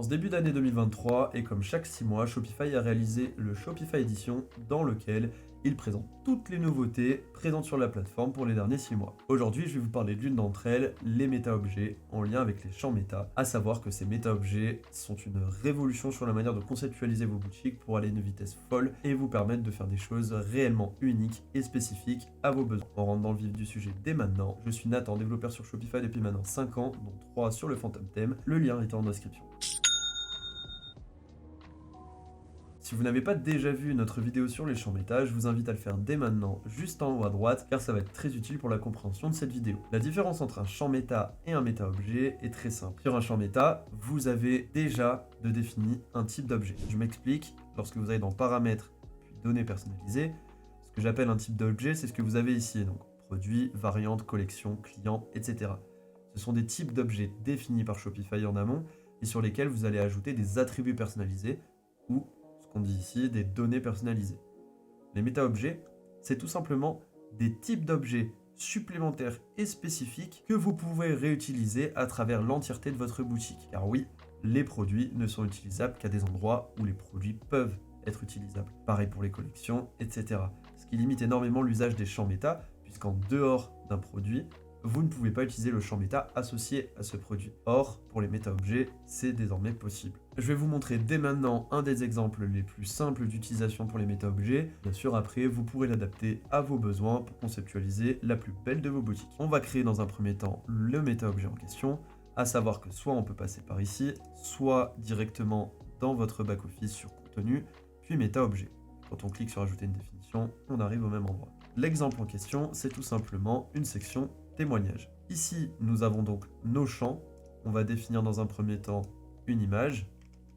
En ce début d'année 2023, et comme chaque 6 mois, Shopify a réalisé le Shopify Edition dans lequel il présente toutes les nouveautés présentes sur la plateforme pour les derniers 6 mois. Aujourd'hui, je vais vous parler d'une d'entre elles, les méta-objets, en lien avec les champs méta, à savoir que ces méta-objets sont une révolution sur la manière de conceptualiser vos boutiques pour aller à une vitesse folle et vous permettre de faire des choses réellement uniques et spécifiques à vos besoins. On rentre dans le vif du sujet dès maintenant. Je suis Nathan, développeur sur Shopify depuis maintenant 5 ans, dont 3 sur le Phantom Theme. Le lien est en description. Si vous n'avez pas déjà vu notre vidéo sur les champs méta, je vous invite à le faire dès maintenant, juste en haut à droite, car ça va être très utile pour la compréhension de cette vidéo. La différence entre un champ méta et un méta-objet est très simple. Sur un champ méta, vous avez déjà défini un type d'objet. Je m'explique, lorsque vous allez dans Paramètres, puis Données personnalisées, ce que j'appelle un type d'objet, c'est ce que vous avez ici, donc produit, variante, collection, client, etc. Ce sont des types d'objets définis par Shopify en amont et sur lesquels vous allez ajouter des attributs personnalisés ou qu'on dit ici, des données personnalisées. Les méta-objets, c'est tout simplement des types d'objets supplémentaires et spécifiques que vous pouvez réutiliser à travers l'entièreté de votre boutique. Car oui, les produits ne sont utilisables qu'à des endroits où les produits peuvent être utilisables. Pareil pour les collections, etc. Ce qui limite énormément l'usage des champs méta, puisqu'en dehors d'un produit, vous ne pouvez pas utiliser le champ méta associé à ce produit. Or, pour les méta-objets, c'est désormais possible. Je vais vous montrer dès maintenant un des exemples les plus simples d'utilisation pour les méta-objets. Bien sûr, après, vous pourrez l'adapter à vos besoins pour conceptualiser la plus belle de vos boutiques. On va créer dans un premier temps le méta-objet en question, à savoir que soit on peut passer par ici, soit directement dans votre back-office sur contenu, puis méta-objet. Quand on clique sur ajouter une définition, on arrive au même endroit. L'exemple en question, c'est tout simplement une section témoignage. Ici, nous avons donc nos champs. On va définir dans un premier temps une image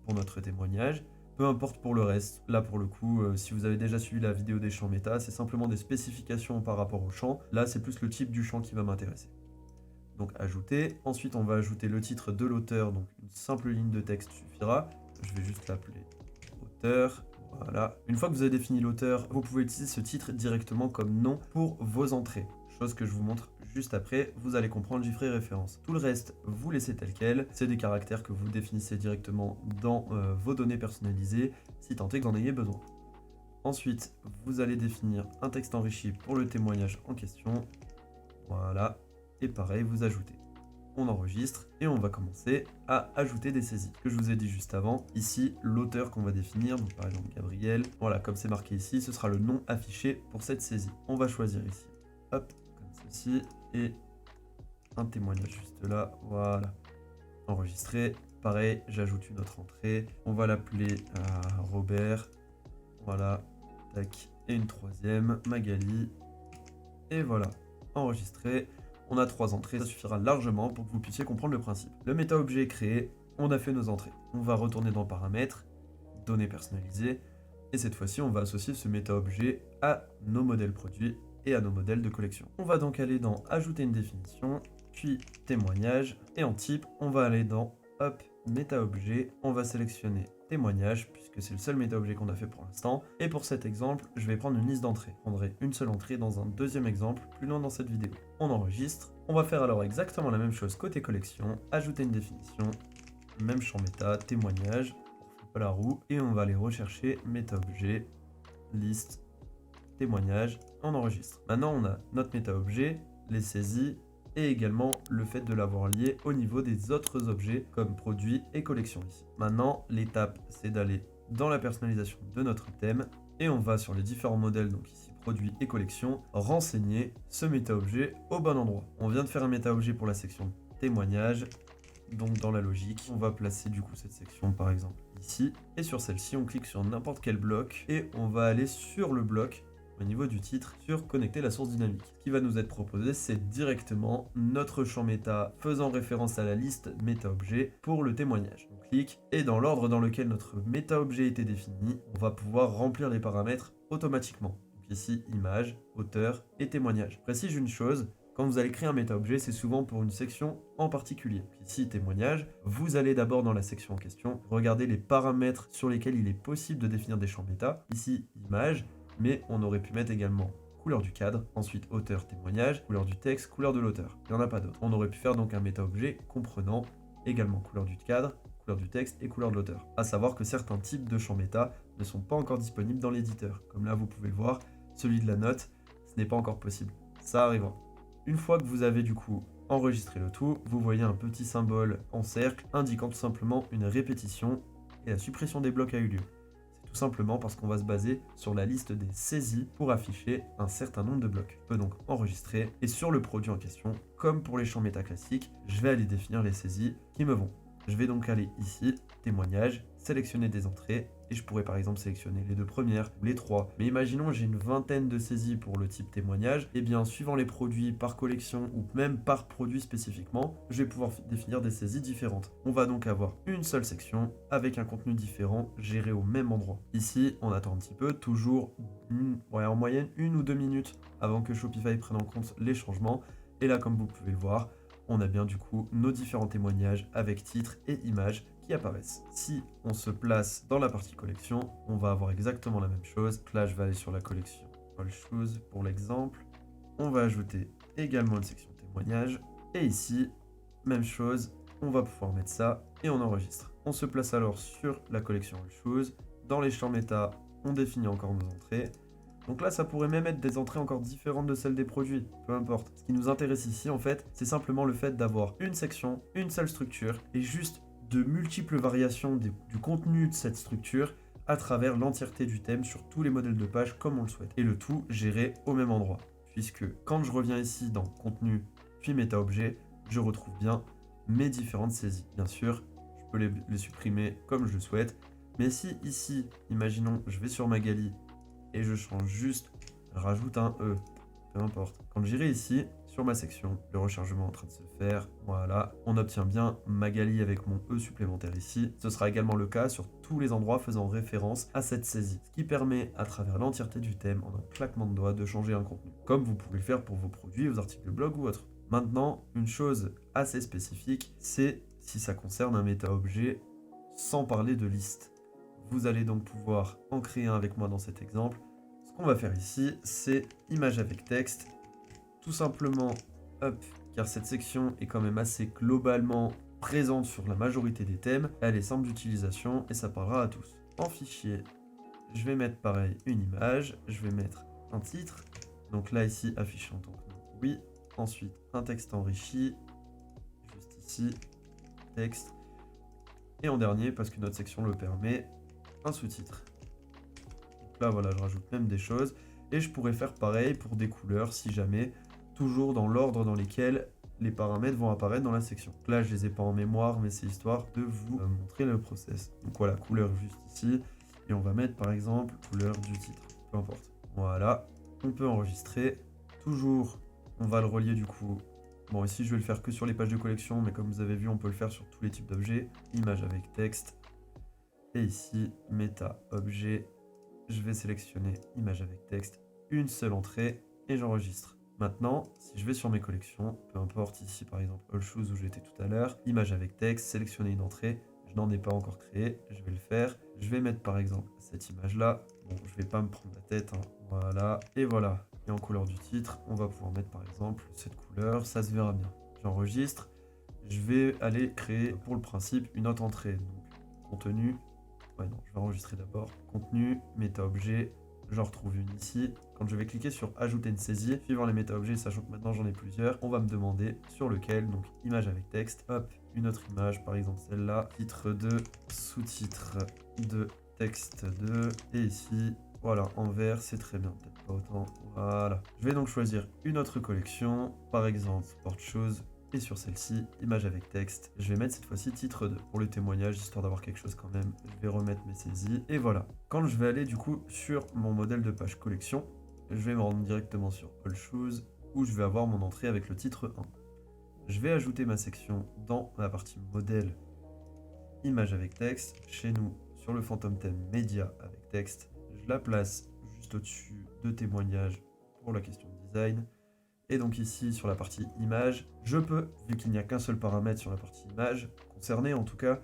pour notre témoignage. Peu importe pour le reste. Là, pour le coup, si vous avez déjà suivi la vidéo des champs méta, c'est simplement des spécifications par rapport au champ. Là, c'est plus le type du champ qui va m'intéresser. Donc, ajouter. Ensuite, on va ajouter le titre de l'auteur. Donc, une simple ligne de texte suffira. Je vais juste l'appeler auteur. Voilà. Une fois que vous avez défini l'auteur, vous pouvez utiliser ce titre directement comme nom pour vos entrées. Chose que je vous montre juste après, vous allez comprendre, j'y ferai référence. Tout le reste, vous laissez tel quel. C'est des caractères que vous définissez directement dans vos données personnalisées, si tant est que vous en ayez besoin. Ensuite, vous allez définir un texte enrichi pour le témoignage en question. Voilà. Et pareil, vous ajoutez. On enregistre et on va commencer à ajouter des saisies. Que je vous ai dit juste avant, ici, l'auteur qu'on va définir, donc par exemple Gabriel, voilà, comme c'est marqué ici, ce sera le nom affiché pour cette saisie. On va choisir ici, hop, comme ceci, et un témoignage juste là, voilà. Enregistré, pareil, j'ajoute une autre entrée, on va l'appeler Robert, voilà, tac, et une troisième, Magali, et voilà, enregistré. On a 3 entrées, ça suffira largement pour que vous puissiez comprendre le principe. Le méta-objet est créé, on a fait nos entrées. On va retourner dans Paramètres, Données personnalisées, et cette fois-ci, on va associer ce méta-objet à nos modèles produits et à nos modèles de collection. On va donc aller dans Ajouter une définition, puis Témoignage, et en type, on va aller dans Hop, méta-objet, on va sélectionner témoignage, puisque c'est le seul méta-objet qu'on a fait pour l'instant. Et pour cet exemple, je vais prendre une liste d'entrées. Je prendrai une seule entrée dans un deuxième exemple, plus loin dans cette vidéo. On enregistre. On va faire alors exactement la même chose côté collection, ajouter une définition, même champ méta, témoignage, on refait pas la roue, et on va aller rechercher méta-objet, liste, témoignage, on enregistre. Maintenant, on a notre méta-objet, les saisies, et également le fait de l'avoir lié au niveau des autres objets comme produits et collections ici. Maintenant, l'étape, c'est d'aller dans la personnalisation de notre thème et on va sur les différents modèles, donc ici produits et collections, renseigner ce méta-objet au bon endroit. On vient de faire un méta-objet pour la section témoignage, donc dans la logique, on va placer du coup cette section par exemple ici et sur celle-ci, on clique sur n'importe quel bloc et on va aller sur le bloc au niveau du titre sur connecter la source dynamique. Ce qui va nous être proposé, c'est directement notre champ méta faisant référence à la liste méta-objet pour le témoignage. On clique et dans l'ordre dans lequel notre méta-objet était défini, on va pouvoir remplir les paramètres automatiquement. Donc ici, image, auteur et témoignage. Je précise une chose, quand vous allez créer un méta-objet, c'est souvent pour une section en particulier. Ici, témoignage, vous allez d'abord dans la section en question, regarder les paramètres sur lesquels il est possible de définir des champs méta. Ici, image, mais on aurait pu mettre également couleur du cadre, ensuite auteur, témoignage, couleur du texte, couleur de l'auteur. Il n'y en a pas d'autre. On aurait pu faire donc un méta-objet comprenant également couleur du cadre, couleur du texte et couleur de l'auteur. À savoir que certains types de champs méta ne sont pas encore disponibles dans l'éditeur. Comme là, vous pouvez le voir, celui de la note, ce n'est pas encore possible. Ça arrivera. Une fois que vous avez du coup enregistré le tout, vous voyez un petit symbole en cercle indiquant tout simplement une répétition et la suppression des blocs a eu lieu. C'est tout simplement parce qu'on va se baser sur la liste des saisies pour afficher un certain nombre de blocs. On peut donc enregistrer et sur le produit en question, comme pour les champs méta classiques, je vais aller définir les saisies qui me vont. Je vais donc aller ici, témoignage, sélectionner des entrées, et je pourrais par exemple sélectionner les 2 premières ou les 3. Mais imaginons j'ai une vingtaine de saisies pour le type témoignage, et bien suivant les produits par collection ou même par produit spécifiquement, je vais pouvoir définir des saisies différentes. On va donc avoir une seule section avec un contenu différent géré au même endroit. Ici, on attend un petit peu, toujours en moyenne 1 ou 2 minutes avant que Shopify prenne en compte les changements. Et là, comme vous pouvez le voir, on a bien du coup nos différents témoignages avec titres et images qui apparaissent. Si on se place dans la partie collection, on va avoir exactement la même chose. Là, je vais aller sur la collection All Shoes pour l'exemple. On va ajouter également une section témoignages. Et ici, même chose, on va pouvoir mettre ça et on enregistre. On se place alors sur la collection All Shoes. Dans les champs méta, on définit encore nos entrées. Donc là, ça pourrait même être des entrées encore différentes de celles des produits, peu importe. Ce qui nous intéresse ici, en fait, c'est simplement le fait d'avoir une section, une seule structure, et juste de multiples variations du contenu de cette structure à travers l'entièreté du thème sur tous les modèles de page comme on le souhaite. Et le tout géré au même endroit. Puisque quand je reviens ici dans contenu, puis méta-objet, je retrouve bien mes différentes saisies. Bien sûr, je peux les supprimer comme je le souhaite. Mais si ici, imaginons, je vais sur Magali, et je change juste, rajoute un E, peu importe. Quand j'irai ici, sur ma section, le rechargement est en train de se faire, voilà, on obtient bien Magali avec mon E supplémentaire ici. Ce sera également le cas sur tous les endroits faisant référence à cette saisie, ce qui permet à travers l'entièreté du thème, en un claquement de doigts, de changer un contenu, comme vous pouvez le faire pour vos produits, vos articles de blog ou autres. Maintenant, une chose assez spécifique, c'est si ça concerne un méta-objet, sans parler de liste. Vous allez donc pouvoir en créer un avec moi dans cet exemple. Ce qu'on va faire ici, c'est image avec texte. Tout simplement, hop, car cette section est quand même assez globalement présente sur la majorité des thèmes. Elle est simple d'utilisation et ça parlera à tous. En fichier, je vais mettre pareil une image. Je vais mettre un titre. Donc là, ici, affiché en tant que nom, oui. Ensuite, un texte enrichi. Juste ici, texte. Et en dernier, parce que notre section le permet, un sous-titre. Donc là, voilà, je rajoute même des choses. Et je pourrais faire pareil pour des couleurs, si jamais, toujours dans l'ordre dans lesquels les paramètres vont apparaître dans la section. Donc là, je les ai pas en mémoire, mais c'est histoire de vous montrer le process. Donc voilà, couleur juste ici. Et on va mettre, par exemple, couleur du titre. Peu importe. Voilà, on peut enregistrer. Toujours, on va le relier du coup. Bon, ici, je vais le faire que sur les pages de collection, mais comme vous avez vu, on peut le faire sur tous les types d'objets. Image avec texte. Et ici, méta objet, je vais sélectionner image avec texte, une seule entrée et j'enregistre. Maintenant, si je vais sur mes collections, peu importe ici par exemple All Shoes où j'étais tout à l'heure, image avec texte, sélectionner une entrée, je n'en ai pas encore créé, je vais le faire. Je vais mettre par exemple cette image là, bon je vais pas me prendre la tête, hein. Voilà, et voilà. Et en couleur du titre, on va pouvoir mettre par exemple cette couleur, ça se verra bien. J'enregistre, je vais aller créer pour le principe une autre entrée, donc contenu. Ouais, non, je vais enregistrer d'abord. Contenu, méta-objet, j'en retrouve une ici. Quand je vais cliquer sur ajouter une saisie, suivant les méta-objets, sachant que maintenant j'en ai plusieurs, on va me demander sur lequel, donc image avec texte, hop, une autre image, par exemple celle-là, titre 2, sous-titre 2, texte 2, et ici, voilà, en vert, c'est très bien, peut-être pas autant, voilà. Je vais donc choisir une autre collection, par exemple, Sport Shoes. Et sur celle-ci, image avec texte, je vais mettre cette fois-ci titre 2 pour les témoignages, histoire d'avoir quelque chose quand même. Je vais remettre mes saisies, et voilà. Quand je vais aller du coup sur mon modèle de page collection, je vais me rendre directement sur All Shoes, où je vais avoir mon entrée avec le titre 1. Je vais ajouter ma section dans la partie modèle, image avec texte. Chez nous, sur le Phantom Theme média avec texte, je la place juste au-dessus de témoignages pour la question de design. Et donc ici, sur la partie image, je peux, vu qu'il n'y a qu'un seul paramètre sur la partie image, concerné en tout cas,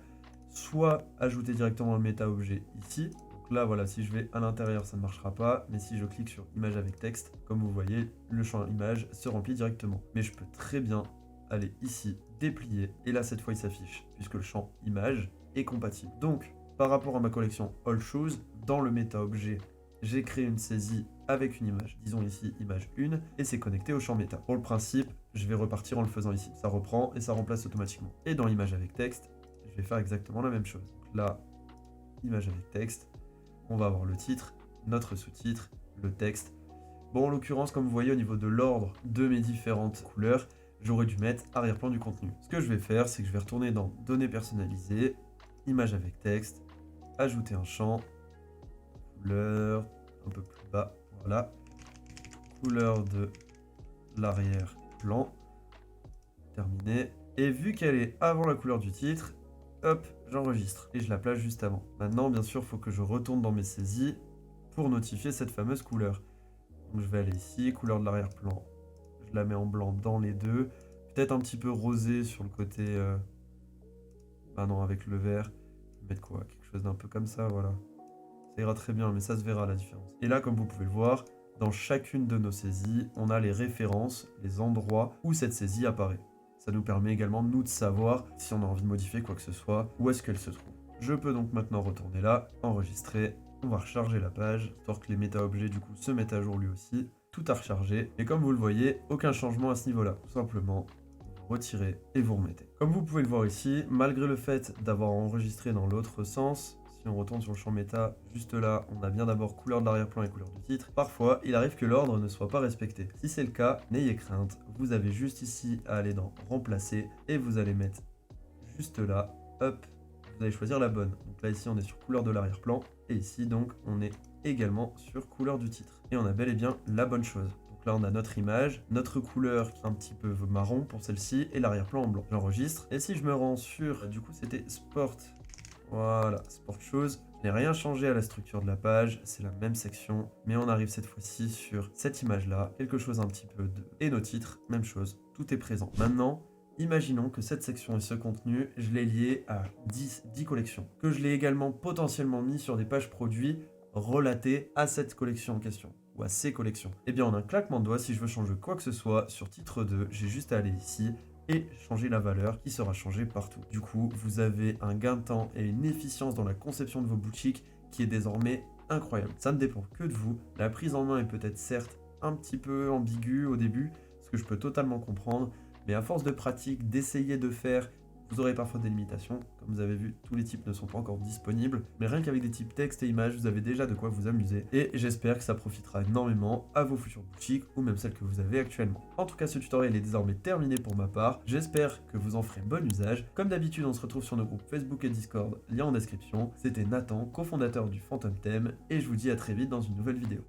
soit ajouter directement le méta-objet ici. Donc là, voilà, si je vais à l'intérieur, ça ne marchera pas. Mais si je clique sur image avec texte, comme vous voyez, le champ image se remplit directement. Mais je peux très bien aller ici, déplier, et là, cette fois, il s'affiche, puisque le champ image est compatible. Donc, par rapport à ma collection All Shoes, dans le méta-objet, j'ai créé une saisie avec une image, disons ici image 1, et c'est connecté au champ méta. Pour le principe, je vais repartir en le faisant ici. Ça reprend et ça remplace automatiquement. Et dans image avec texte, je vais faire exactement la même chose. Donc là, image avec texte, on va avoir le titre, notre sous-titre, le texte. Bon, en l'occurrence, comme vous voyez au niveau de l'ordre de mes différentes couleurs, j'aurais dû mettre arrière-plan du contenu. Ce que je vais faire, c'est que je vais retourner dans données personnalisées, image avec texte, ajouter un champ, couleur, un peu plus bas, voilà, couleur de l'arrière-plan, terminé. Et vu qu'elle est avant la couleur du titre, hop, j'enregistre et je la place juste avant. Maintenant, bien sûr, il faut que je retourne dans mes saisies pour notifier cette fameuse couleur. Donc je vais aller ici, couleur de l'arrière-plan, je la mets en blanc dans les deux, peut-être un petit peu rosé sur le côté, ah non, avec le vert, je vais mettre quoi, quelque chose d'un peu comme ça, voilà. Ça ira très bien, mais ça se verra la différence. Et là, comme vous pouvez le voir, dans chacune de nos saisies, on a les références, les endroits où cette saisie apparaît. Ça nous permet également, nous, de savoir si on a envie de modifier quoi que ce soit, où est-ce qu'elle se trouve. Je peux donc maintenant retourner là, enregistrer, on va recharger la page, histoire que les méta-objets, du coup, se mettent à jour lui aussi. Tout a rechargé, et comme vous le voyez, aucun changement à ce niveau-là. Tout simplement, vous retirez et vous remettez. Comme vous pouvez le voir ici, malgré le fait d'avoir enregistré dans l'autre sens, si on retourne sur le champ méta, juste là, on a bien d'abord couleur de l'arrière-plan et couleur du titre. Parfois, il arrive que l'ordre ne soit pas respecté. Si c'est le cas, n'ayez crainte, vous avez juste ici à aller dans remplacer et vous allez mettre juste là, hop, vous allez choisir la bonne. Donc là, ici, on est sur couleur de l'arrière-plan et ici, donc, on est également sur couleur du titre. Et on a bel et bien la bonne chose. Donc là, on a notre image, notre couleur qui est un petit peu marron pour celle-ci et l'arrière-plan en blanc. J'enregistre. Et si je me rends sur, du coup, c'était Sport. Voilà, Sport Shoes. Je n'ai rien changé à la structure de la page, c'est la même section, mais on arrive cette fois-ci sur cette image-là, quelque chose un petit peu de... Et nos titres, même chose, tout est présent. Maintenant, imaginons que cette section et ce contenu, je l'ai lié à 10 collections, que je l'ai également potentiellement mis sur des pages produits relatées à cette collection en question, ou à ces collections. Eh bien, en un claquement de doigts, si je veux changer quoi que ce soit sur titre 2, j'ai juste à aller ici, et changer la valeur qui sera changée partout. Du coup, vous avez un gain de temps et une efficience dans la conception de vos boutiques qui est désormais incroyable. Ça ne dépend que de vous. La prise en main est peut-être certes un petit peu ambiguë au début, ce que je peux totalement comprendre, mais à force de pratique, d'essayer de faire, vous aurez parfois des limitations. Comme vous avez vu, tous les types ne sont pas encore disponibles, mais rien qu'avec des types texte et images, vous avez déjà de quoi vous amuser. Et j'espère que ça profitera énormément à vos futures boutiques ou même celles que vous avez actuellement. En tout cas, ce tutoriel est désormais terminé pour ma part. J'espère que vous en ferez bon usage. Comme d'habitude, on se retrouve sur nos groupes Facebook et Discord, lien en description. C'était Nathan, cofondateur du Phantom Theme, et je vous dis à très vite dans une nouvelle vidéo.